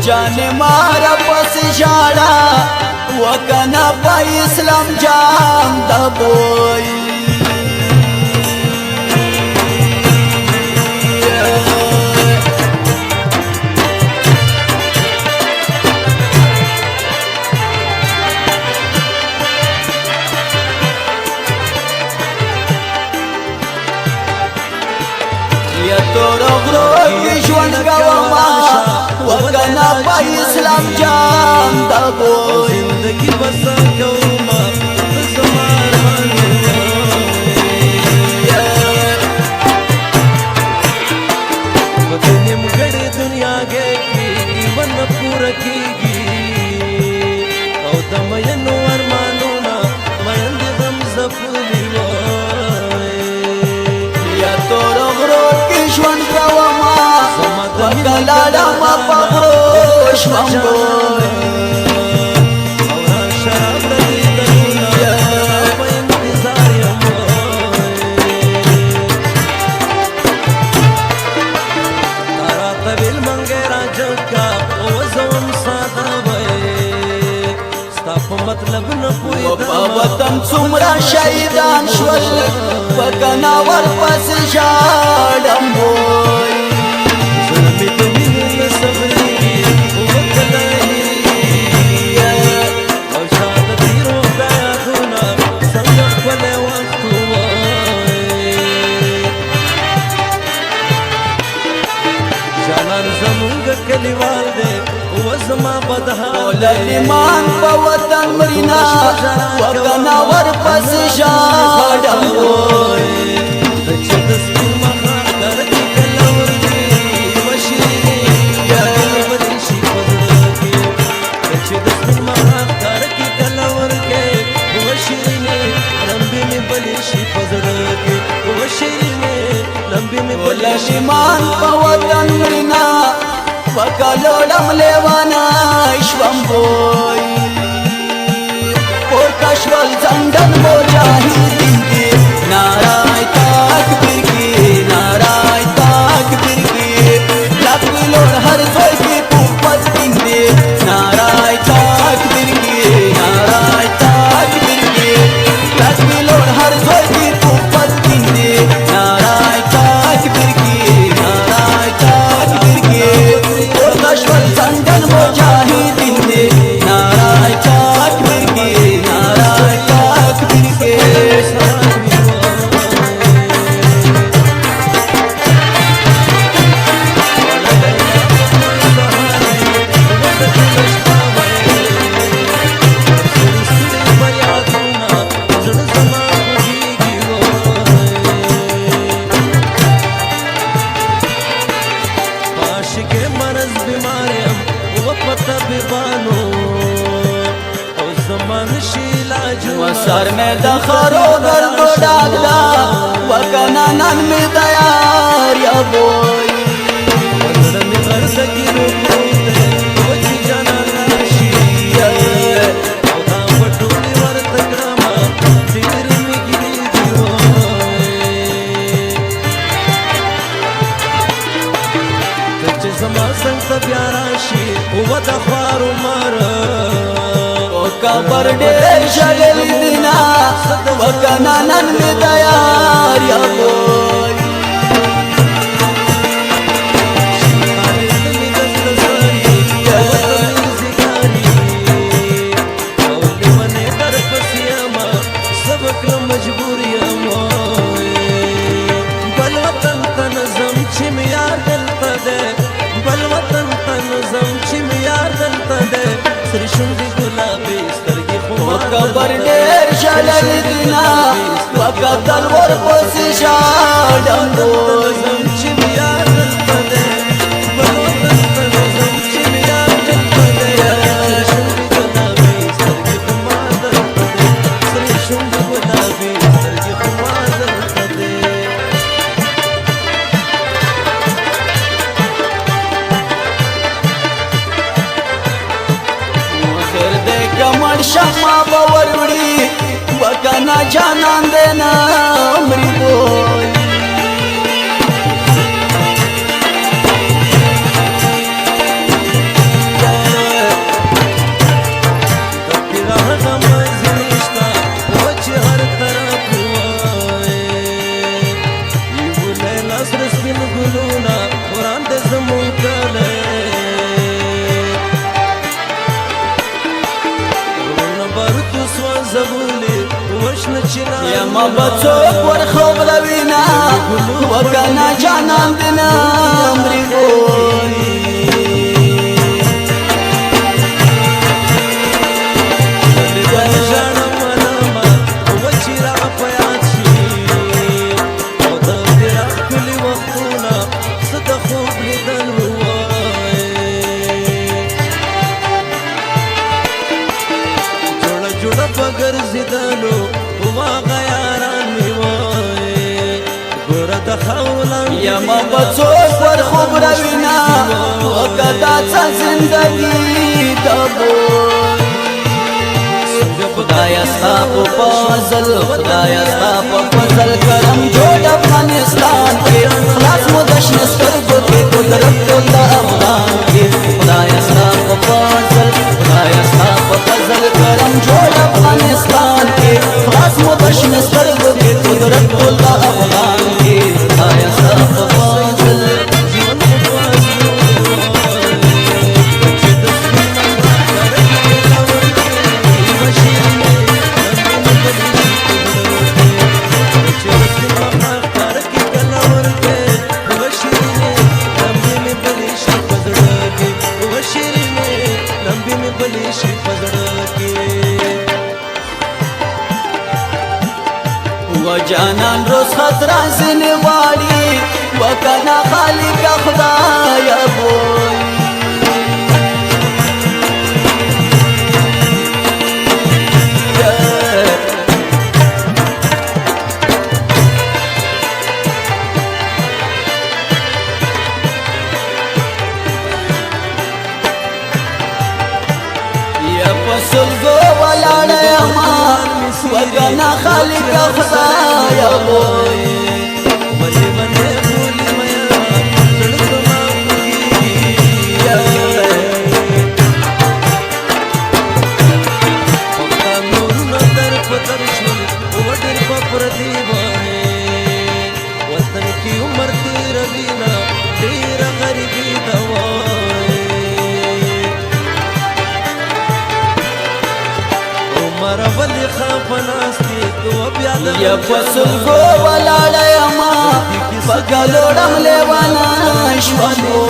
जाने मारा पस शाड़ा वकना पा इस्लाम जाम दबोई या तोरो ग्रो किशवन गवमा वकना पा इस्लाम जाम दबोई जिंदगी बसा गौमा घड़ी दुनिया गे की मन पूरा कीगी औ दमयनो अरमानो ना मयंद दम सफली या तोरो ग्रो किशवन गवमा वकलाड़ा मा पब्रो शंभो मतलब न पूरी वतन सुमरा शहीदान श्वल वकनावर पस शाड़म बोई जुल्मी तुम्हें सबरी वकलाई और शाद तीरों गया धुना संगत बने वक्त जालान जमुंग कलीवाल दे वज़मा बदहा लिमान पवतन मरीना वकनावर पस शाड़म बोई दस्ती महा कर की कलवर की वशी बदशी बदल के दस्ती महा कर की कलवर के वशी ने लंबी में बलिशी बदल के वशी ने लंबी में लिमान पवतन मरीना वकलोड़म लेवाना ईश्वम बोई और कश्वल जंगल मुजाहिदीन की नाराय तकबीर की नाराय तकबीर की लकलोड़ हर सोई की कुपत दिंदे नाराय तकबीर की नाराय तकबीर की लकलोड़ हर सोई की कुपत दिंदे नाराय तकबीर की नाराय तकबीर की कश्वल जंगल मुजाहिदीन ने नाराय तकबीर की नाराय तकबीर के सर में दखरो गर्द डागला वकना नन में तैयार या बोई कबर डेर शगल दिना वकना नन में तैयार या बोई कबर डेर शगल दिना वकतल वर पस शाड़म बोई शमा बवरड़ी वकना जाना देना अमरी बोई وطن چنا یما بڅوک ور خبروینا وکنا جانان دنا امری ګوري یما بڅوک ور خبروینا وکدا څه زندگی دبو خدایا ستا په فضل خدایا ستا په فضل کرم جوړ افغانستان کې خلاص مو د شنه سترګو کې قدرت الله افغان کې خدایا ستا په فضل خدایا ستا په فضل کرم جوړ افغانستان کې خلاص مو د شنه سترګو کې قدرت الله افغان کې خدایا ستا په فضل جانان روز خطرہ زنی غواړي وکنا خالق خدایا بوي یا پسلګو ولاړ ما وکنا خالق خدایا بوي بلې باندې بولی میا زړه ما نور نظر پتر شول وډر په پردي باندې وطن کی عمر تیر وینا ډیر غریبی دوا عمر ولي خافناستي یا پسلګو ولاړ ما پګلوړم لیوانا شوالو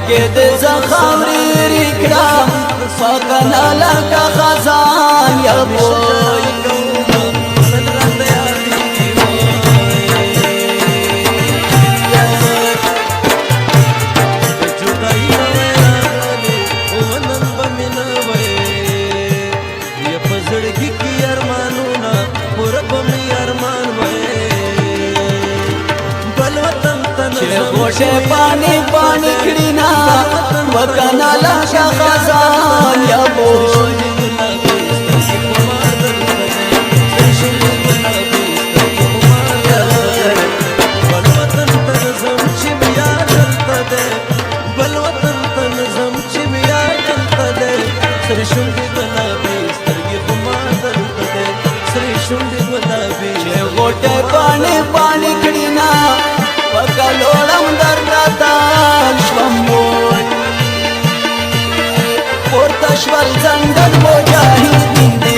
کې د زخاوري رکرام فقنا لك خزان يا بوي गोटे पानी पानी खड़ीना वकना लाशा खजान या बोल गोटे पानी पानी खड़ीना وکلوړم درته شومون پورته شول ځنګل مجاهدین